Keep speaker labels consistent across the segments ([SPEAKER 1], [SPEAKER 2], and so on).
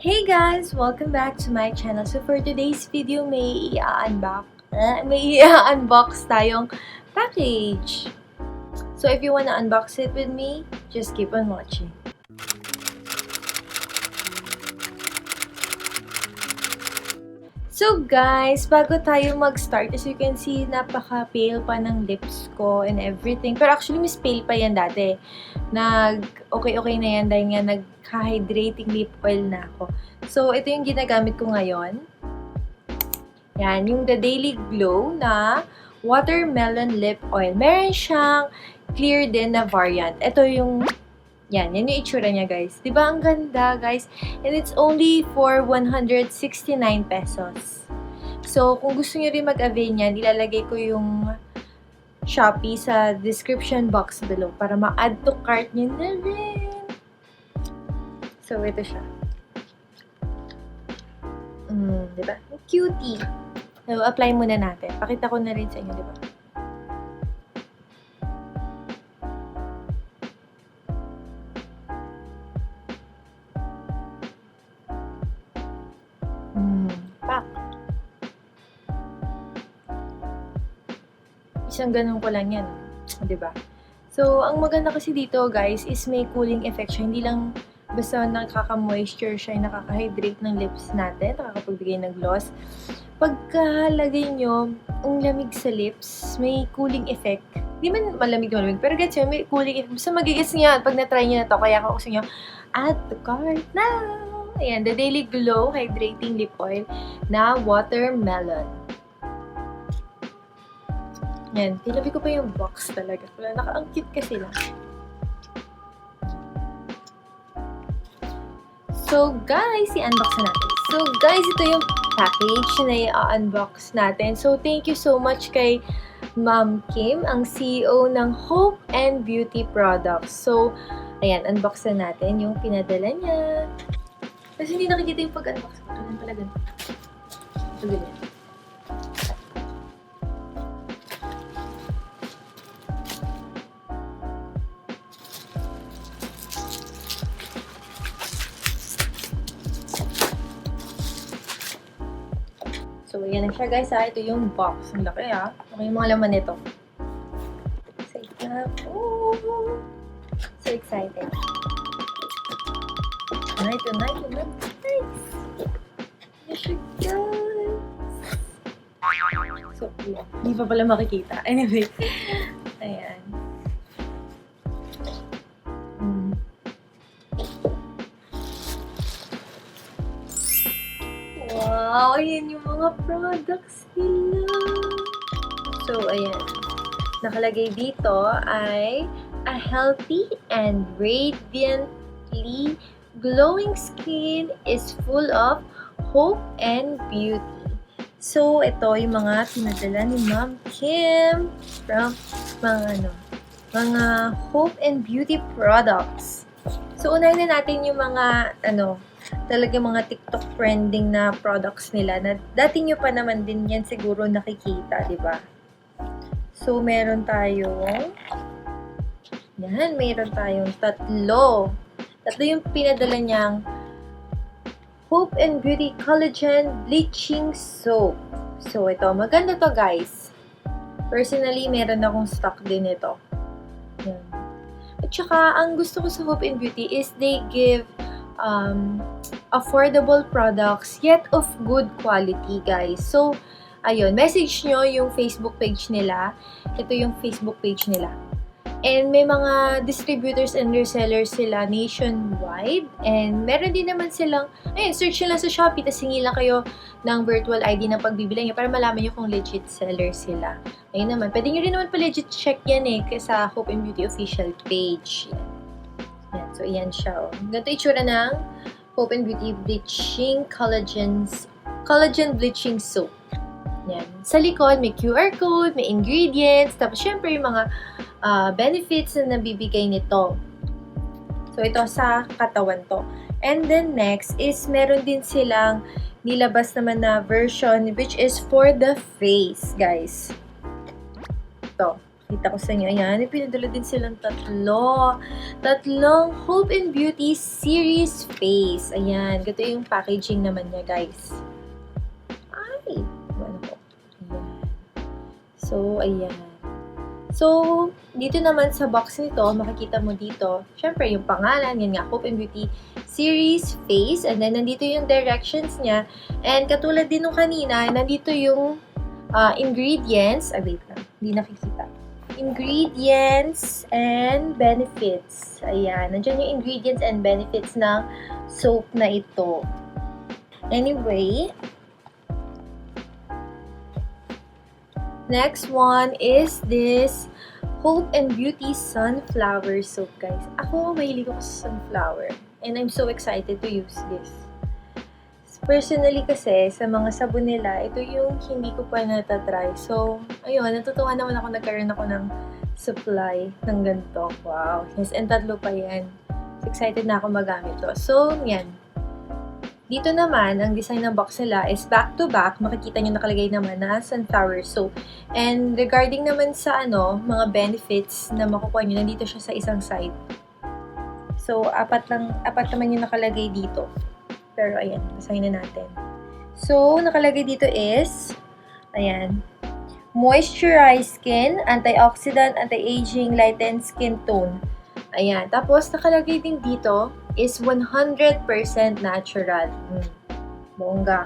[SPEAKER 1] Hey guys! Welcome back to my channel. So for today's video, may i-unbox tayong package. So if you wanna unbox it with me, just keep on watching. So guys, bago tayo mag-start, as you can see, napaka-pale pa ng lips ko and everything. Pero actually, mas pale pa yan dati. Okay na yan dahil nga nagka-hydrating lip oil na ako. So, ito yung ginagamit ko ngayon. Yan, yung The Daily Glow na watermelon lip oil. Meron siyang clear din na variant. Ito yung yan yung itsura niya, guys. Diba ang ganda, guys? And it's only for 169 pesos. So, kung gusto niyo rin mag-avail niyan, ilalagay ko yung Shopee sa description box below para ma-add to cart niyo na rin. So, ito siya. Diba? Cutie. So, apply muna natin. Pakita ko na rin sa inyo, diba? Pak. Isang ganun ko lang yan. Diba? So, ang maganda kasi dito, guys, is may cooling effect siya. Hindi lang basta nakaka-moisture siya, nakaka-hydrate ng lips natin, nakakapagbigay ng gloss. Pagkalagay nyo, ang lamig sa lips, may cooling effect. Hindi man malamig, pero gets yun, may cooling effect. Basta magigets nyo yan pag na-try nyo na to. Kaya kung gusto nyo, add to cart now! Ayan, The Daily Glow Hydrating Lip Oil na watermelon. Yan, tinabi ko pa yung box talaga. Ang cute kasi lang. So, guys, i-unbox na natin. So, guys, ito yung package na i-unbox natin. So, thank you so much kay Ma'am Kim, ang CEO ng Hope and Beauty Products. So, ayan, unbox na natin yung pinadala niya. Kasi hindi nakikita yung pag-unbox ko. Ganun pala ganun. Ito ganyan. So, ayan na siya, guys, ha. Ito yung box. Ang laki, ha. Okay yung mga laman nito. So excited. Ito na. Nice! Yes, guys! So, yeah. Hindi pa pala makikita. Anyway. Ayan. Wow! Ayan yung mga products nila. So, ayan. Nakalagay dito ay a healthy and radiantly glowing skin is full of hope and beauty. So, ito yung mga pinadala ni Ma'am Kim from mga hope and beauty products. So, unahin na natin yung mga, talaga mga TikTok trending na products nila na dati nyo pa naman din yan siguro nakikita, di ba? So, meron tayong tatlo. Tatlo yung pinadala niyang Hope and Beauty Collagen Bleaching Soap. So, ito. Maganda to, guys. Personally, meron akong stock din ito. Yan. At saka, ang gusto ko sa Hope and Beauty is they give affordable products yet of good quality, guys. So, ayun. Message nyo yung Facebook page nila. Ito yung Facebook page nila. And may mga distributors and resellers sila nationwide. And meron din naman silang, search nyo lang sa Shopee, tapos hingi lang kayo ng virtual ID ng pagbibili nyo para malaman nyo kung legit seller sila. Ayun naman, pwede nyo rin naman pa-legit check yan sa Hope and Beauty official page. Yan. So, ayan siya. Ganito itsura ng Hope and Beauty Bleaching Collagen Bleaching Soap. Yan. Sa likod, may QR code, may ingredients, tapos syempre yung mga benefits na nabibigay nito. So, ito sa katawan to. And then next is meron din silang nilabas naman na version which is for the face, guys. Ito. Kita ko sa inyo. Ayan, may pinadala din silang tatlo. Tatlong Hope and Beauty Series Face. Ayan, ganito yung packaging naman niya, guys. Ay, ano po. Ayan. So, ayan. So, dito naman sa box nito, makikita mo dito, syempre yung pangalan, yan nga, Hope and Beauty Series Face. And then, nandito yung directions niya. And katulad din nung kanina, nandito yung ingredients. Wait lang, hindi nakikita. Ingredients and benefits. Ayan, nandiyan yung ingredients and benefits ng soap na ito. Anyway, next one is this Hope and Beauty Sunflower Soap, guys. Ako, mahilig ako sa sunflower. And I'm so excited to use this. Personally kasi, sa mga sabon nila, ito yung hindi ko pa natatry. So, ayun, natutuwa naman ako, nagkaroon ako ng supply ng ganito. Wow. Yes, and tatlo pa yan. So, excited na ako magamit to. So, yan. Dito naman, ang design ng box nila is back-to-back. Makikita nyo nakalagay naman na sunflower soap. And regarding naman sa mga benefits na makukuha nyo, nandito siya sa isang side. So, apat naman yung nakalagay dito. Pero, ayan, basahin na natin. So, nakalagay dito is, ayan, moisturize skin, antioxidant, anti-aging, lighten skin tone. Ayan. Tapos, nakalagay din dito is 100% natural. Bongga.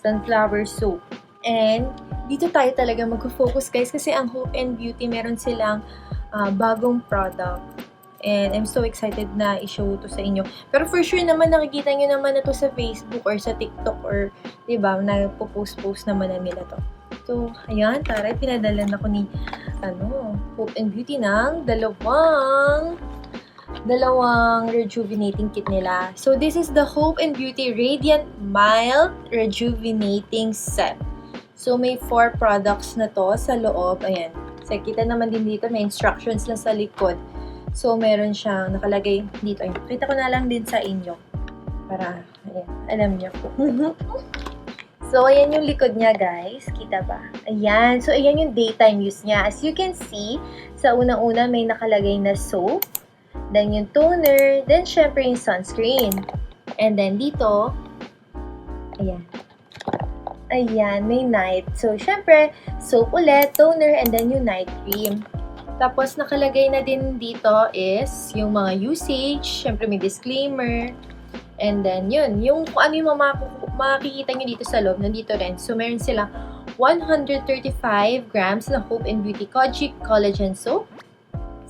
[SPEAKER 1] Sunflower soap. And, dito tayo talaga mag-focus, guys, kasi ang Hope and Beauty, meron silang bagong product. And I'm so excited na i-show to sa inyo. Pero for sure naman, nakikita nyo naman na to sa Facebook or sa TikTok or, diba, nagpo-post naman na nila to. So, ayan, taray, pinadala na ko ni, Hope and Beauty ng dalawang rejuvenating kit nila. So, this is the Hope and Beauty Radiant Mild Rejuvenating Set. So, may 4 products na to sa loob. Ayan. So, kita naman din dito, may instructions lang sa likod. So, meron siyang nakalagay dito. Ayun, kita ko na lang din sa inyo. Para, ayan, alam niyo po. So, ayan yung likod niya, guys. Kita ba? Ayan. So, ayan yung daytime use niya. As you can see, sa unang-una may nakalagay na soap. Then, yung toner. Then, syempre, yung sunscreen. And then, dito, ayan. Ayan, may night. So, syempre, soap ulit, toner, and then yung night cream. Tapos, nakalagay na din dito is yung mga usage. Siyempre, may disclaimer. And then, yun. Yung kung ano yung makikita nyo dito sa loob, nandito rin. So, meron silang 135 grams na Hope and Beauty Kojic Collagen Soap,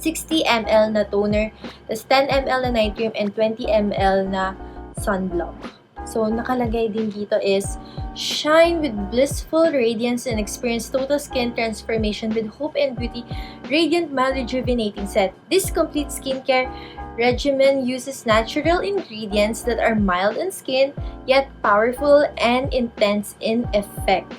[SPEAKER 1] 60 ml na toner, tas 10 ml na night cream, and 20 ml na sunblock. So, nakalagay din dito is, shine with blissful radiance and experience total skin transformation with Hope and Beauty Radiant Mild Rejuvenating Set. This complete skincare regimen uses natural ingredients that are mild on skin, yet powerful and intense in effect.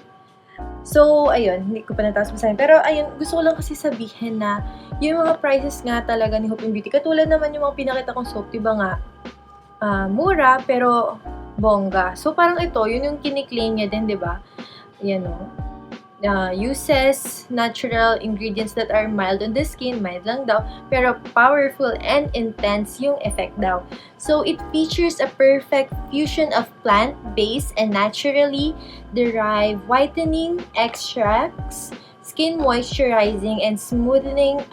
[SPEAKER 1] So, ayun, hindi ko pa natapos basahin. Pero, ayun, gusto ko lang kasi sabihin na yung mga prices nga talaga ni Hope and Beauty, katulad naman yung mga pinakita kong soap, diba nga, mura, pero bongga. So, parang ito, yun yung kiniklaim niya din, di ba? Yan o. Uses natural ingredients that are mild on the skin, mild lang daw, pero powerful and intense yung effect daw. So, it features a perfect fusion of plant-based and naturally derived whitening extracts, skin moisturizing and smoothening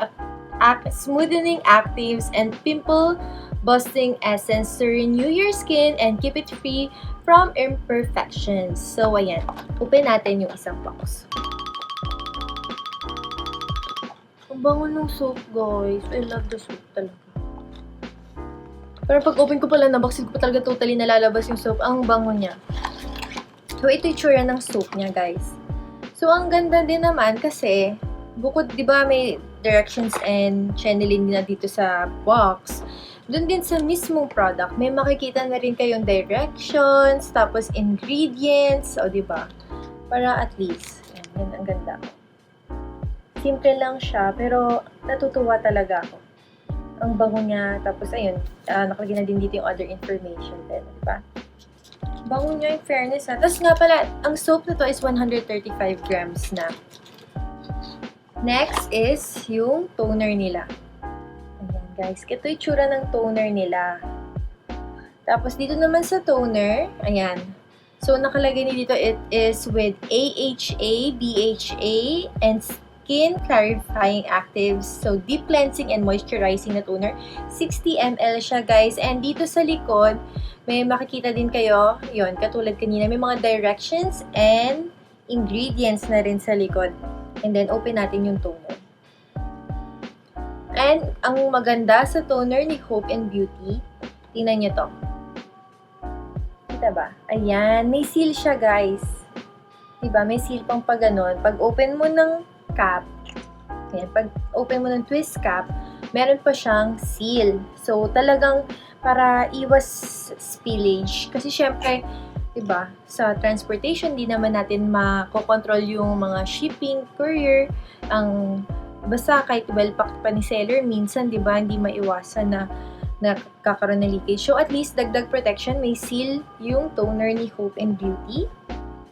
[SPEAKER 1] actives, and pimple busting essence to renew your skin and keep it free from imperfections. So, ayan. Open natin yung isang box. Ang bango ng soap, guys. I love the soap talaga. Pero pag open ko pala na box, ko pa talaga totally nalalabas yung soap. Ang bango niya. So, ito yung tsura ng soap niya, guys. So, ang ganda din naman kasi, bukod, di ba, may directions and channeling na dito sa box. Doon din sa mismong product, may makikita na rin kayong directions, tapos ingredients, o diba? Para at least, yan ang ganda. Simple lang siya, pero natutuwa talaga ako. Ang bango niya, tapos ayun, nakalagay na din dito yung other information din, diba? Bango niya yung fairness ha. Tapos nga pala, ang soap na to is 135 grams na. Next is yung toner nila. Ayan guys, ito yung tsura ng toner nila. Tapos dito naman sa toner, ayan. So nakalagay dito, it is with AHA, BHA, and skin clarifying actives. So deep cleansing and moisturizing na toner. 60 ml siya guys. And dito sa likod, may makikita din kayo, yon katulad kanina, may mga directions and ingredients na rin sa likod. And then, open natin yung toner. And, ang maganda sa toner ni Hope and Beauty, tingnan nyo to. Kita ba? Ayan, may seal siya, guys. Diba? May seal pang pag ganon. Pag open mo ng cap, ayan, pag open mo ng twist cap, meron pa siyang seal. So, talagang para iwas spillage. Kasi, syempre, diba, sa transportation, di naman natin makokontrol yung mga shipping, courier, basta kahit well-packed pa ni seller, minsan, diba, hindi maiwasan na nakakaroon ng leakage. So, at least, dagdag protection, may seal yung toner ni Hope and Beauty.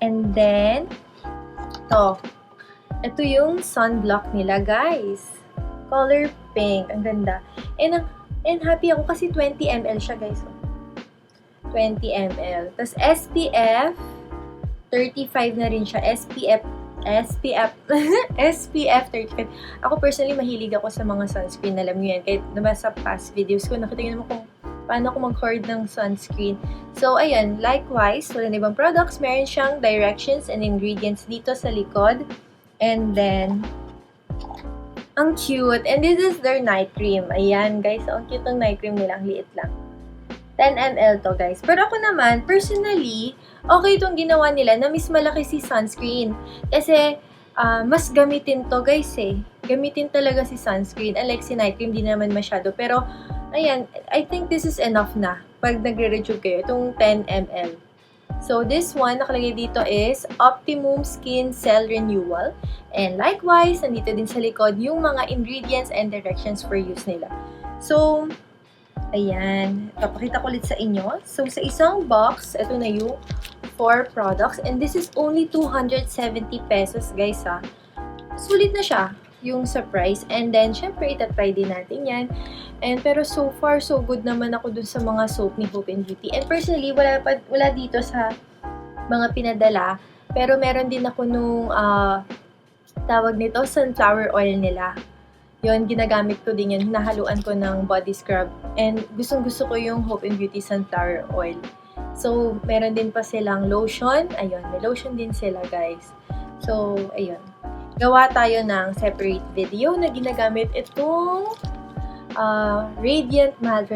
[SPEAKER 1] And then, ito yung sunblock nila, guys. Color pink, ang ganda. And happy ako kasi 20 ml siya, guys. 20 ml. Tapos SPF 35 na rin siya. SPF 35. Ako personally, mahilig ako sa mga sunscreen. Alam niyo yan. Kahit naman sa past videos ko, nakita niyo naman kung paano ako mag-hoard ng sunscreen. So, ayan. Likewise, wala na ibang products. Meron siyang directions and ingredients dito sa likod. And then, ang cute. And this is their night cream. Ayan, guys. Ang cute ng night cream nila. Ang liit lang. 10 ml to, guys. Pero ako naman, personally, okay itong ginawa nila na mas malaki si sunscreen. Kasi, mas gamitin to, guys, eh. Gamitin talaga si sunscreen. Unlike si night cream, di naman masyado. Pero, ayan, I think this is enough na pag nagre-rejuve kayo. Itong 10 ml. So, this one, nakalagay dito is Optimum Skin Cell Renewal. And likewise, nandito din sa likod yung mga ingredients and directions for use nila. So, ayan. Papakita ko ulit sa inyo. So, sa isang box, ito na yung 4 products. And this is only 270 pesos, guys, ha. Sulit na siya, yung sa price. And then, syempre, itatry din natin yan. And, pero so far, so good naman ako dun sa mga soap ni Hope and Beauty. And personally, wala dito sa mga pinadala. Pero meron din ako nung, tawag nito, sunflower oil nila. Yun, ginagamit ko din yun. Hinahaluan ko ng body scrub. And gustong-gusto ko yung Hope and Beauty sunflower oil. So, meron din pa silang lotion. Ayun, may lotion din sila, guys. So, ayun. Gawa tayo ng separate video na ginagamit itong Radiant Mild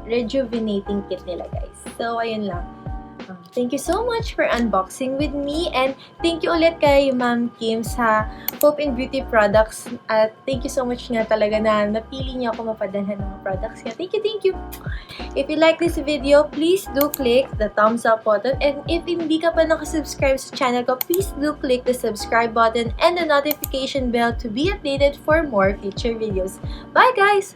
[SPEAKER 1] Rejuvenating Kit nila, guys. So, ayun lang. Thank you so much for unboxing with me, and thank you ulit kay Ma'am Kim sa Hope and Beauty products, at thank you so much nga talaga na napili niya ako mapadalhan ng mga products niya. Thank you! If you like this video, please do click the thumbs up button, and if hindi ka pa nakasubscribe sa channel ko, please do click the subscribe button and the notification bell to be updated for more future videos. Bye guys!